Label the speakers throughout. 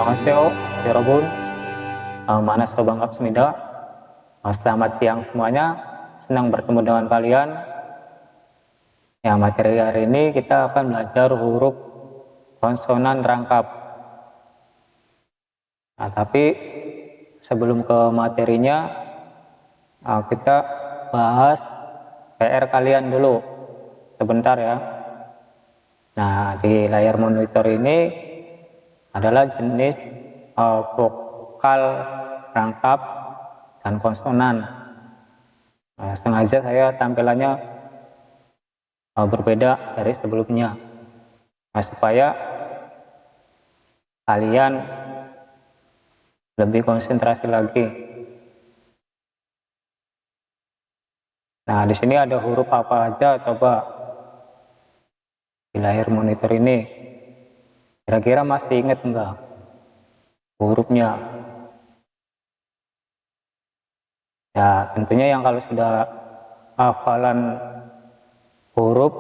Speaker 1: Annyeonghaseyo, 여러분. Manasya Kapsmida. Selamat siang semuanya. Senang bertemu dengan kalian. Ya, materi hari ini kita akan belajar huruf konsonan rangkap. Nah, tapi sebelum ke materinya, kita bahas PR kalian dulu. Sebentar ya. Nah, di layar monitor ini adalah jenis vokal rangkap dan konsonan. Nah, sengaja saya tampilannya berbeda dari sebelumnya, nah, supaya kalian lebih konsentrasi lagi. Nah, di sini ada huruf apa aja, coba di layar monitor ini. Kira-kira masih ingat enggak hurufnya? Ya, tentunya yang kalau sudah hafalan huruf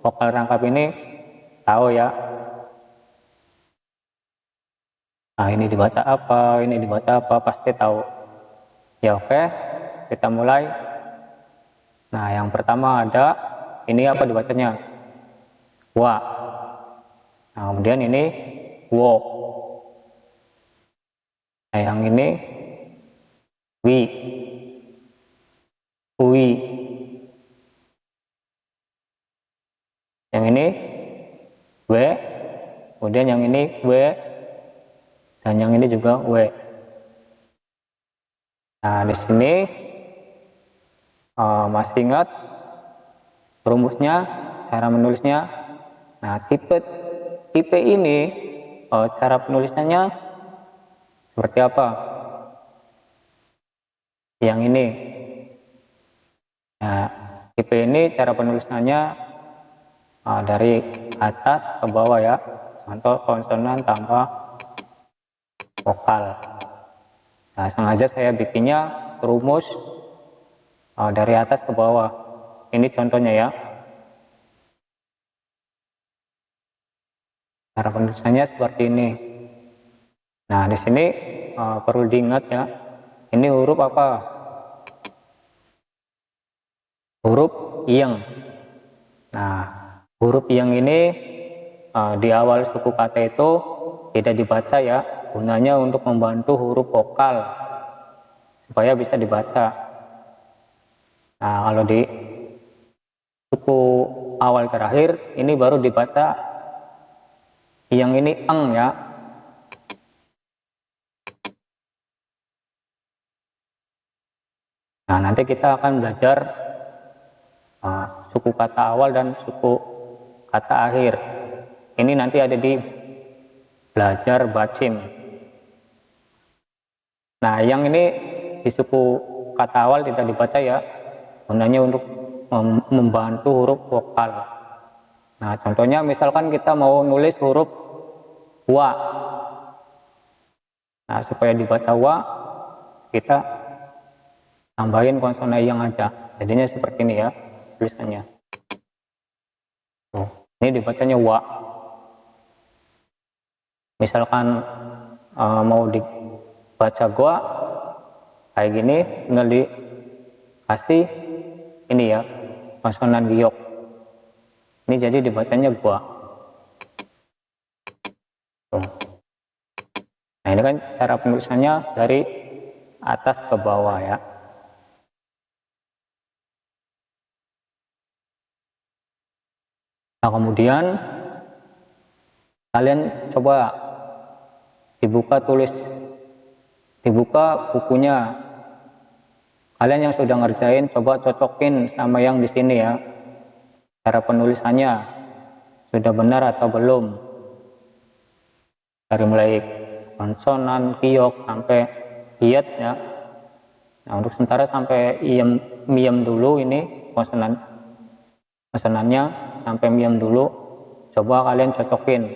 Speaker 1: vokal rangkap ini tahu ya. Nah, ini dibaca apa, ini dibaca apa, pasti tahu. Ya, oke, kita mulai. Nah, yang pertama ada, ini apa dibacanya? Wa. Nah, kemudian ini wo. Nah, yang ini wi. Ui. Yang ini w. Kemudian yang ini w. Dan yang ini juga w. Nah, di sini masih ingat rumusnya, cara menulisnya? Nah, tipe ini cara penulisannya seperti apa? Yang ini. Nah, tipe ini cara penulisannya dari atas ke bawah ya. Contoh konsonan tanpa vokal. Nah, sengaja saya bikinnya rumus dari atas ke bawah. Ini contohnya ya. Cara penulisannya seperti ini. Nah, di sini perlu diingat ya. Ini huruf apa? Huruf yang. Nah, huruf yang ini di awal suku kata itu tidak dibaca ya. Gunanya untuk membantu huruf vokal supaya bisa dibaca. Nah, kalau di suku awal terakhir ini baru dibaca. Yang ini eng ya. Nah, nanti kita akan belajar suku kata awal dan suku kata akhir. Ini nanti ada di belajar bacim. Nah, yang ini di suku kata awal tidak dibaca ya. Gunanya untuk membantu huruf vokal. Nah, contohnya misalkan kita mau nulis huruf wa. Nah, supaya dibaca wa, kita tambahin konsonan yang aja. Jadinya seperti ini ya tulisannya. Ini dibacanya wa. Misalkan mau dibaca gua kayak gini, tinggal dikasih ini ya konsonan giok. Ini jadi dibacanya gua. Nah, ini kan cara penulisannya dari atas ke bawah ya. Nah, kemudian kalian coba dibuka bukunya. Kalian yang sudah ngerjain coba cocokin sama yang di sini ya. Cara penulisannya sudah benar atau belum? Dari mulai konsonan, giok sampai giat ya. Nah, untuk sementara sampai miem dulu ini konsonannya sampai miem dulu. Coba kalian cocokin.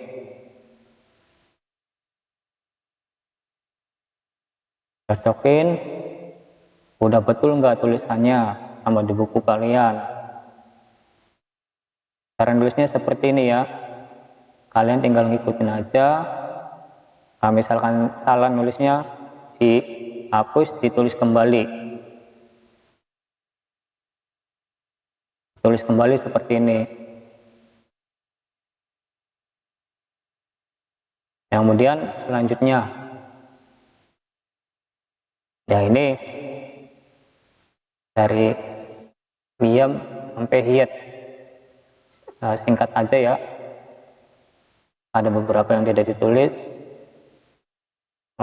Speaker 1: Udah betul nggak tulisannya sama di buku kalian? Cara nulisnya seperti ini ya. Kalian tinggal ngikutin aja. Misalkan salah nulisnya, dihapus, ditulis kembali. Tulis kembali seperti ini. Kemudian selanjutnya, ya ini dari miem sampai hiat, singkat aja ya, ada beberapa yang tidak ditulis.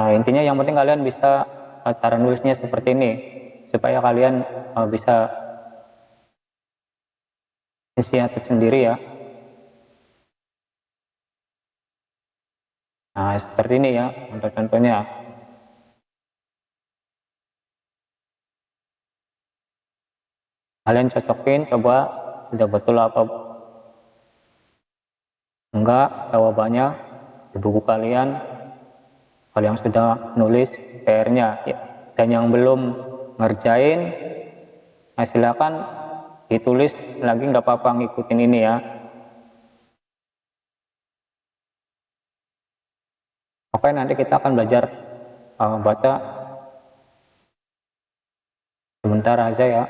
Speaker 1: Intinya yang penting kalian bisa cara nulisnya seperti ini, supaya kalian bisa inisiatif sendiri ya. Nah seperti ini ya untuk contohnya. Kalian cocokin, coba udah betul apa enggak jawabannya di buku kalian. Kalau yang sudah nulis PR-nya ya, dan yang belum ngerjain, silakan ditulis lagi, nggak apa-apa, ngikutin ini ya. Oke, nanti kita akan belajar baca sebentar aja ya,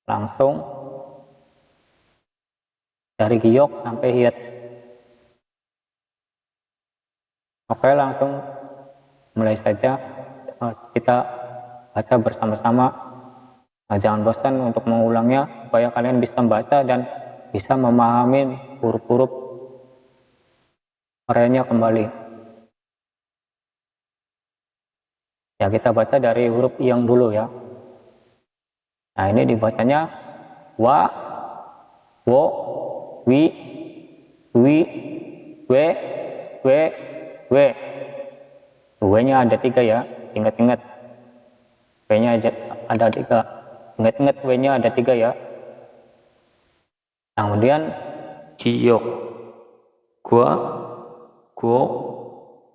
Speaker 1: langsung dari giok sampai hiat. Oke, langsung mulai saja, kita baca bersama-sama. Jangan bosan untuk mengulangnya, supaya kalian bisa membaca dan bisa memahami huruf-huruf Koreanya kembali. Ya, kita baca dari huruf yang dulu ya. Nah, ini dibacanya wa, wo, wi, we, we. W-nya ada 3 ya, ingat-ingat. W-nya ada 3. Ingat-ingat W-nya ada 3 ya. Nah, kemudian
Speaker 2: giok, gua, go,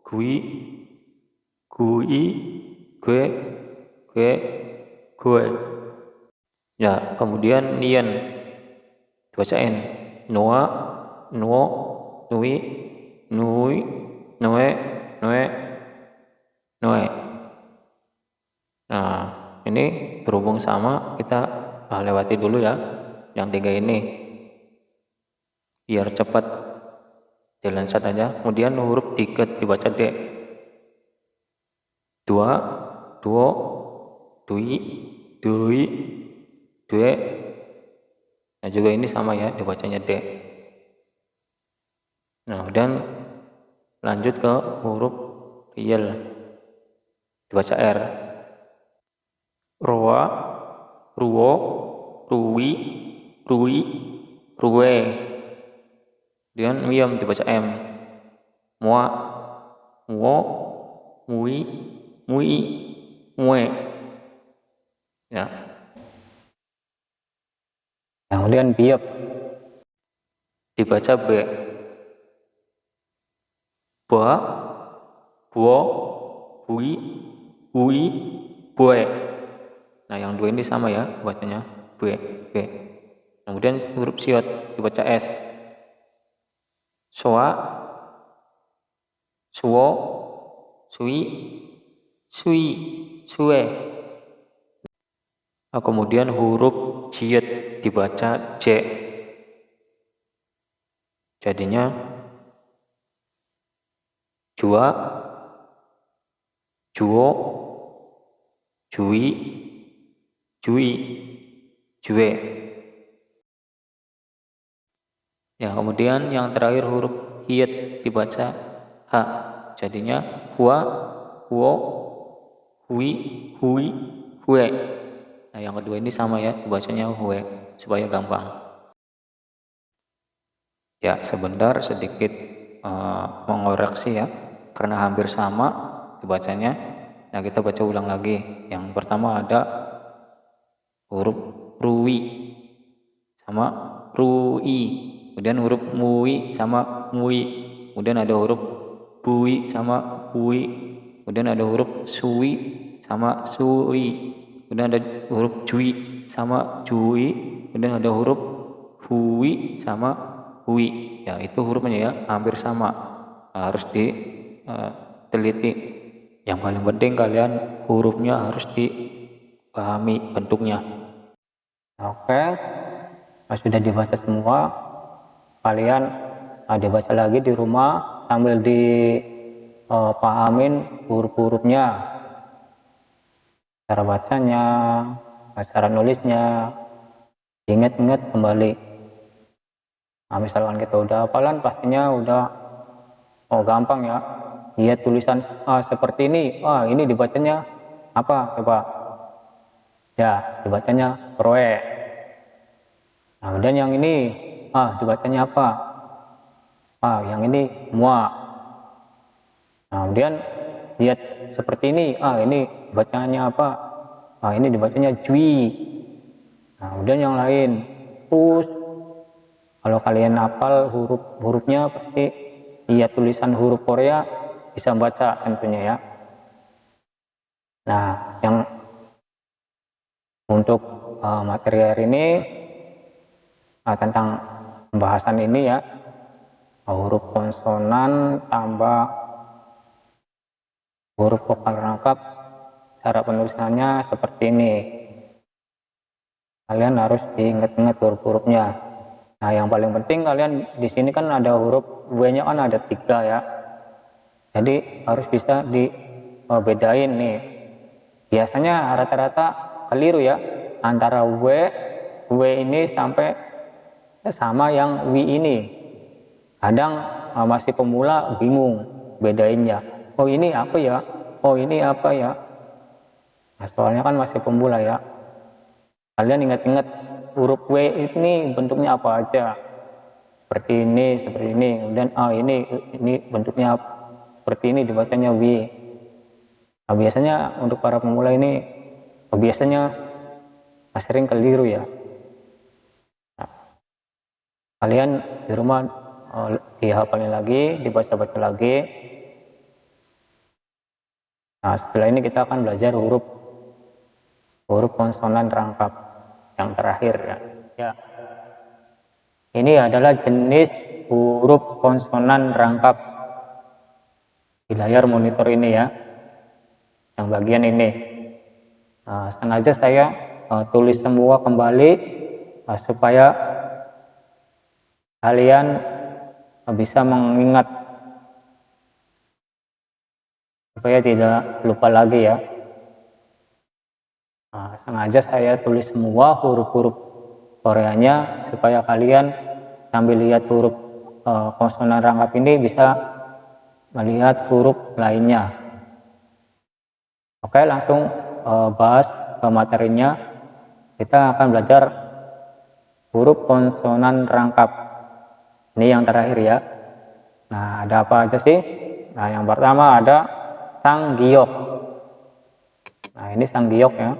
Speaker 2: gui, gui, gue, gue. Ya, kemudian nian, bacain noa, nuo, nui, nui, noe, noe, noe. Nah, ini berhubung sama, kita lewati dulu ya yang 3 ini biar cepat dilansat aja. Kemudian huruf 3 dibaca D. 2, duo, dui, dui, due. Nah, juga ini sama ya, dibacanya D. Nah, dan lanjut ke huruf riel, dibaca R. Roa, ruo, ruwi, rui, ruwe. Kemudian miem dibaca M. Mua, muo, mui, mui, mue. Ya.
Speaker 1: kemudian biop
Speaker 2: Dibaca B. Ba, buo, bui, bui, bue. Nah, yang 2 ini sama ya, bacanya B, B. Kemudian huruf siot dibaca S. Soa, suo, sui, sui, sue. Nah, kemudian huruf jiet dibaca J. Jadinya jua, juo, jui, jui, jue. Ya, kemudian yang terakhir huruf hiet dibaca H. Jadinya hua, huo, hui, hui, hue. Nah, yang kedua ini sama ya, dibacanya hue supaya gampang. Ya, sebentar sedikit mengoreksi ya, karena hampir sama dibacanya. Nah, kita baca ulang lagi. Yang pertama ada huruf ruwi sama rui, kemudian huruf mui sama mui, kemudian ada huruf bui sama bui, kemudian ada huruf sui sama sui, kemudian ada huruf jui sama jui, kemudian ada huruf hui sama hui. Ya, itu hurufnya ya hampir sama, harus teliti. Yang paling penting kalian hurufnya harus dipahami bentuknya.
Speaker 1: Oke, sudah dibaca semua, kalian dibaca lagi di rumah sambil dipahamin huruf-hurufnya, cara bacanya, cara nulisnya, ingat-ingat kembali. Nah, misalkan kita udah hafalan, pastinya udah gampang ya. Lihat tulisan seperti ini, ini dibacanya apa coba? Ya, dibacanya proe. Nah, dan yang ini dibacanya apa? Yang ini mua. Nah, kemudian lihat seperti ini, ini bacanya apa? Ini dibacanya jui. Nah, kemudian yang lain. Terus kalau kalian hafal hurufnya, pasti lihat tulisan huruf Korea, bisa baca tentunya ya. Nah, yang untuk materi hari ini tentang pembahasan ini ya, huruf konsonan tambah huruf vokal rangkap, cara penulisannya seperti ini. Kalian harus diingat-ingat huruf-hurufnya. Nah, yang paling penting kalian di sini kan ada huruf W-nya kan ada 3 ya. Jadi harus bisa dibedain nih. Biasanya rata-rata keliru ya, antara W ini sampai sama yang W ini. Kadang masih pemula bingung bedainnya. Oh ini apa ya? Oh ini apa ya? Nah, soalnya kan masih pemula ya. Kalian ingat-ingat huruf W ini bentuknya apa aja. Seperti ini. Kemudian ini bentuknya seperti ini, dibacanya W. Nah, biasanya untuk para pemula ini biasanya sering keliru ya. Nah, kalian di rumah dihafalin lagi, dibaca-baca lagi. Nah, setelah ini kita akan belajar huruf konsonan rangkap yang terakhir ya. Ini adalah jenis huruf konsonan rangkap di layar monitor ini ya, yang bagian ini. Nah, sengaja saya tulis semua kembali supaya kalian bisa mengingat, supaya tidak lupa lagi ya. Nah, sengaja saya tulis semua huruf-huruf Koreanya supaya kalian sambil lihat huruf konsonan rangkap ini bisa melihat huruf lainnya. Oke, langsung bahas ke materinya. Kita akan belajar huruf konsonan rangkap. Ini yang terakhir ya. Nah, ada apa aja sih? Nah, yang pertama ada sanggiok. Nah, ini sanggiok ya.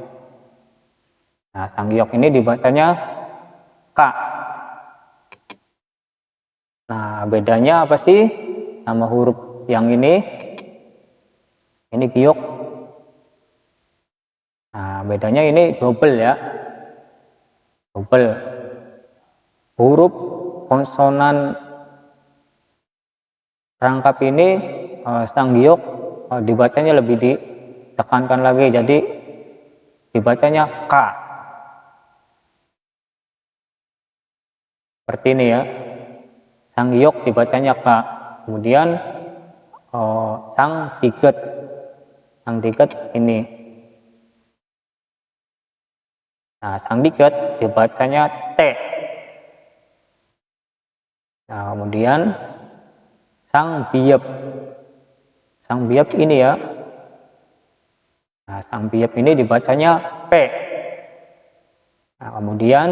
Speaker 1: Nah, sanggiok ini dibacanya K. Nah, bedanya apa sih sama huruf yang ini? Ini giok. Nah, bedanya ini double ya. Double. Huruf konsonan rangkap ini sanggiok dibacanya lebih ditekankan lagi, jadi dibacanya K. Seperti ini ya. Sanggiok dibacanya K. Kemudian sang diget ini. Nah, sang diget dibacanya T. Nah, kemudian sang biep ini ya. Nah, sang biep ini dibacanya P. Nah, kemudian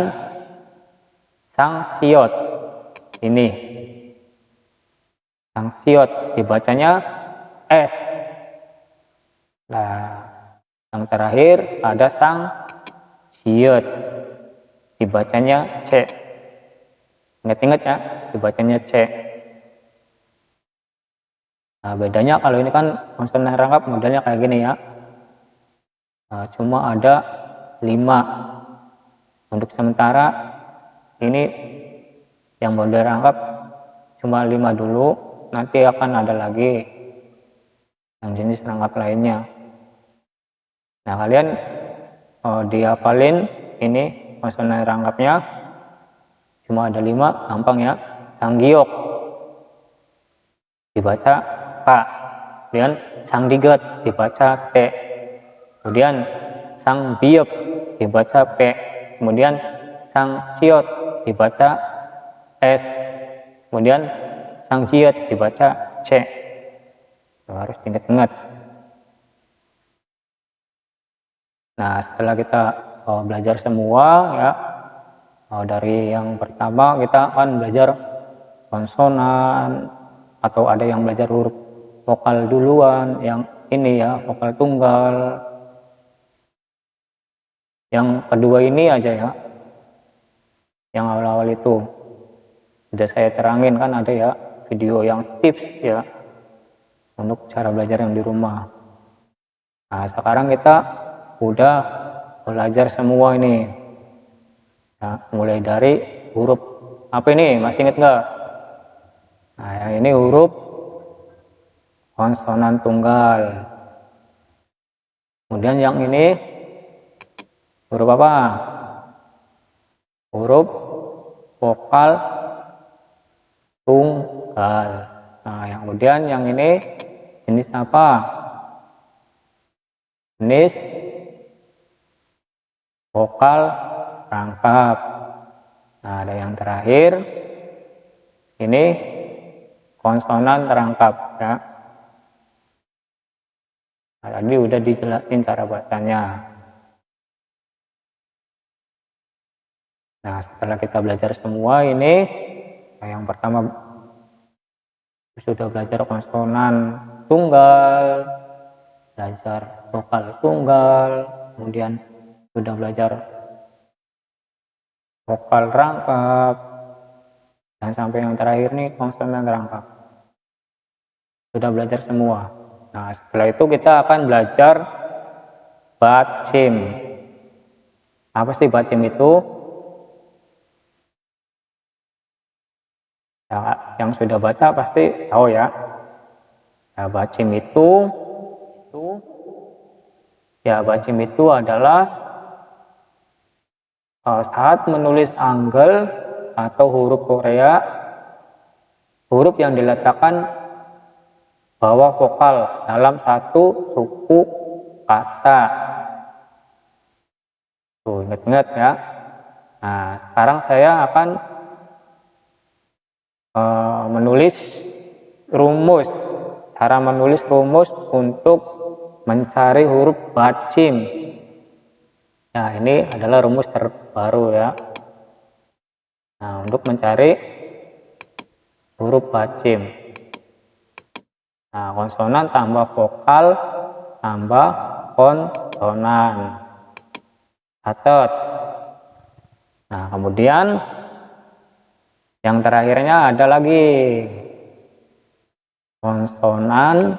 Speaker 1: sang siot ini. Sang siot dibacanya S. Nah, yang terakhir ada sang siot dibacanya C. Ingat-ingat ya, dibacanya C. Nah, bedanya kalau ini kan konsonan rangkap modelnya kayak gini ya. Nah, cuma ada 5. Untuk sementara ini yang model rangkap cuma 5 dulu, nanti akan ada lagi. yang jenis rangkap lainnya. Nah, kalian dihafalin ini konsonan rangkapnya, cuma ada 5, gampang ya. Sanggiok dibaca K, kemudian Sangdiget dibaca T, kemudian Sangbiep dibaca P, kemudian Sangsiot dibaca S, kemudian Sangjiet dibaca C. Harus diingat-ingat. Nah, setelah kita belajar semua ya, dari yang pertama kita akan belajar konsonan, atau ada yang belajar huruf vokal duluan, yang ini ya vokal tunggal. Yang kedua ini aja ya, yang awal-awal itu sudah saya terangin kan, ada ya video yang tips ya untuk cara belajar yang di rumah. Nah, sekarang kita udah belajar semua ini ya, mulai dari huruf apa ini, masih ingat nggak? Nah, yang ini huruf konsonan tunggal. Kemudian yang ini huruf apa? Huruf vokal tunggal. Nah, yang kemudian yang ini jenis apa? Jenis vokal rangkap. Nah, ada yang terakhir ini konsonan terangkap ya. Nah, tadi udah dijelasin cara bacanya. Nah, setelah kita belajar semua ini, yang pertama sudah belajar konsonan tunggal, belajar vokal tunggal, kemudian sudah belajar vokal rangkap, dan sampai yang terakhir nih konsonan rangkap. Sudah belajar semua. Nah, setelah itu kita akan belajar bacim. Apa sih bacim itu? Ya, yang sudah baca pasti tahu ya. Nah, bacim itu adalah saat menulis Hangul atau huruf Korea, huruf yang diletakkan bawah vokal dalam satu suku kata. Tuh, ingat-ingat ya. Nah, sekarang saya akan menulis rumus, cara menulis rumus untuk mencari huruf bacim. Nah, ini adalah rumus terbaru ya. Nah, untuk mencari huruf bacim. Nah, konsonan tambah vokal tambah konsonan. Catat. Nah, kemudian yang terakhirnya ada lagi konsonan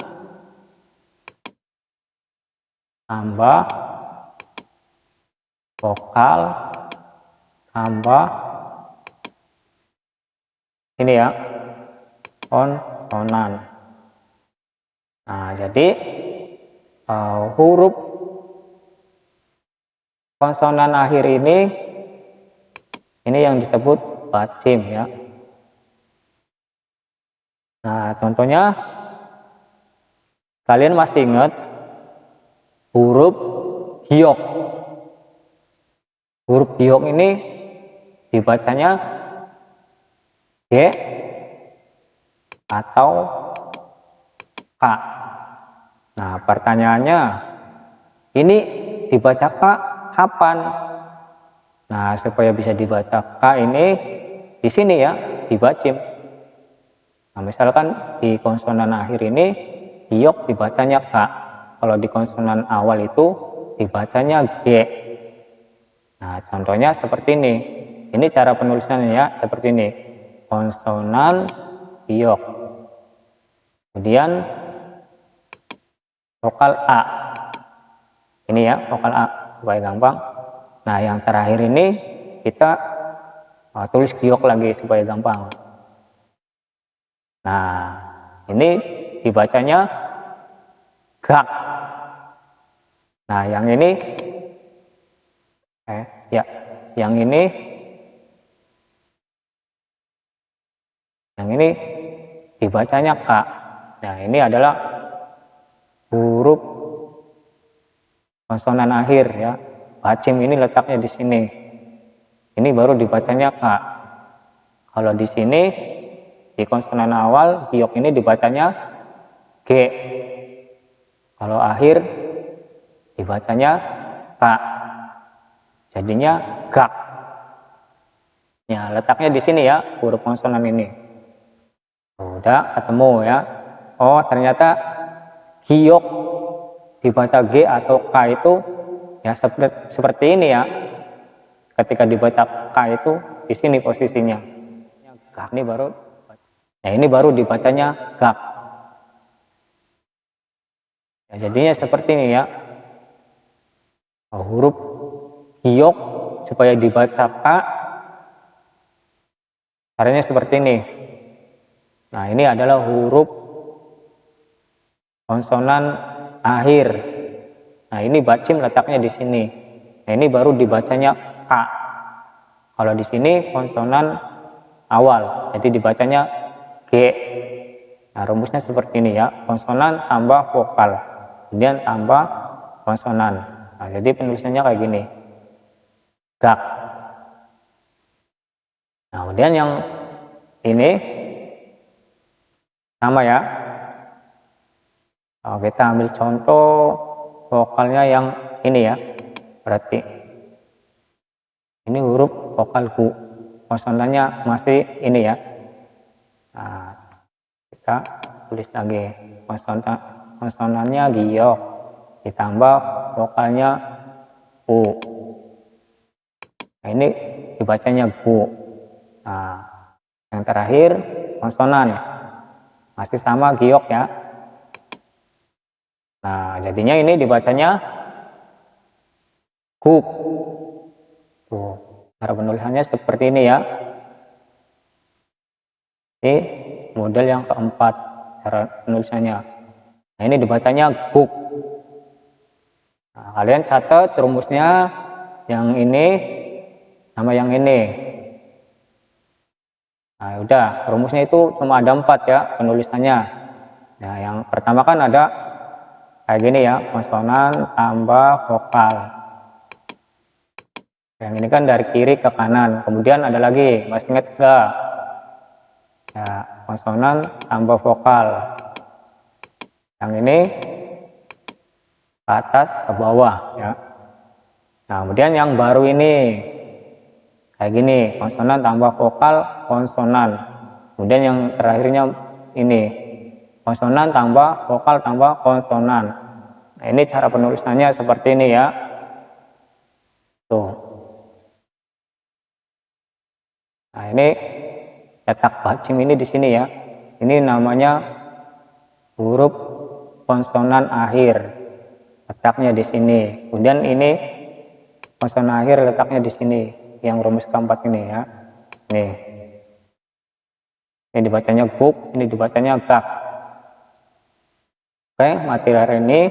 Speaker 1: tambah vokal tambah ini ya, konsonan. Nah, jadi huruf konsonan akhir ini yang disebut bacim ya. Nah, contohnya kalian masih ingat huruf giok. Huruf giok ini dibacanya G atau K. Nah, pertanyaannya, ini dibaca K kapan? Nah, supaya bisa dibaca K ini di sini ya, dibacim. Nah, misalkan di konsonan akhir ini giok dibacanya K. Kalau di konsonan awal itu dibacanya G. Nah, contohnya seperti ini. Ini cara penulisannya ya, seperti ini. Konsonan giok. Kemudian vokal A. Ini ya, vokal A supaya gampang. Nah, yang terakhir ini kita tulis giok lagi supaya gampang. Nah, ini dibacanya gak. Nah, yang ini ya, yang ini dibacanya K. Nah, ini adalah huruf konsonan akhir ya. Bacim ini letaknya di sini. Ini baru dibacanya K. Kalau di sini di konsonan awal giok ini dibacanya G. Kalau akhir dibacanya K. Jadinya gak. Ya, letaknya di sini ya, huruf konsonan ini. Udah ketemu ya. Oh, ternyata giok dibaca G atau K itu ya seperti ini ya. Ketika dibaca K itu di sini posisinya. Gak ini baru, ya ini baru dibacanya gak. Ya, jadinya seperti ini ya. Huruf giok supaya dibaca K, caranya seperti ini. Nah, ini adalah huruf konsonan akhir. Nah, ini bacim letaknya di sini. Nah, ini baru dibacanya K. Kalau di sini konsonan awal, jadi dibacanya G. Nah, rumusnya seperti ini ya, konsonan tambah vokal, kemudian tambah konsonan. Nah, jadi penulisannya kayak gini, gak. Nah, kemudian yang ini sama ya. Kalau kita ambil contoh vokalnya yang ini ya, berarti ini huruf vokal gu, konsonannya masih ini ya. Nah, kita tulis lagi konsonannya giok ditambah vokalnya u. Nah, ini dibacanya gu. Nah, yang terakhir konsonan masih sama giok ya. Nah, jadinya ini dibacanya guk. Tuh, cara penulisannya seperti ini ya. Ini model yang keempat cara penulisannya. Nah, ini dibacanya guk. Nah, kalian catat rumusnya yang ini sama yang ini. Nah, udah, rumusnya itu cuma ada 4 ya penulisannya. Nah, yang pertama kan ada kayak gini ya, konsonan tambah vokal. Yang ini kan dari kiri ke kanan. Kemudian ada lagi, masih ingat gak? Ya, konsonan tambah vokal. Yang ini ke atas ke bawah ya. Nah, kemudian yang baru ini kayak gini, konsonan tambah vokal, konsonan. Kemudian yang terakhirnya ini, konsonan tambah vokal tambah konsonan. Nah, ini cara penulisannya seperti ini ya. Tuh. Nah, ini letak bacim ini di sini ya. Ini namanya huruf konsonan akhir. Letaknya di sini. Kemudian ini konsonan akhir letaknya di sini. Yang rumus keempat ini ya. Nih. Ini dibacanya guk, ini dibacanya gak. Oke, materi hari ini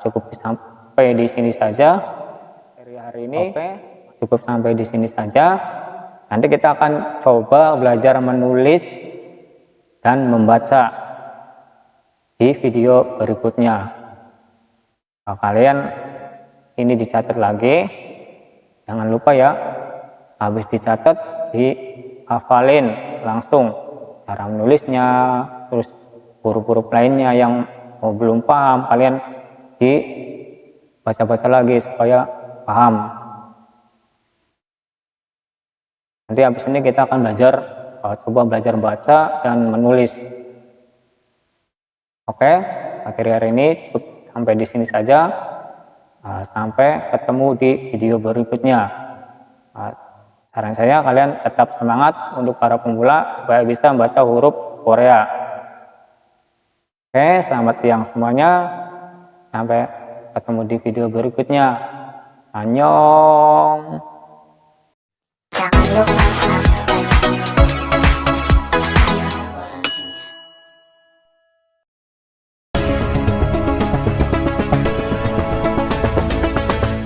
Speaker 1: cukup sampai di sini saja. Materi hari ini cukup sampai di sini saja. Nanti kita akan coba belajar menulis dan membaca di video berikutnya. Nah, kalian ini dicatat lagi. Jangan lupa ya, habis dicatat dihafalin langsung cara menulisnya, terus huruf-huruf lainnya yang belum paham kalian dibaca-baca lagi supaya paham. Nanti habis ini kita akan belajar, coba belajar baca dan menulis. Oke, materi hari ini cukup sampai di sini saja. Sampai ketemu di video berikutnya. Saran saya kalian tetap semangat untuk para pemula supaya bisa membaca huruf Korea. Oke, selamat siang semuanya. Sampai ketemu di video berikutnya. Annyeong.
Speaker 3: Jangan lupa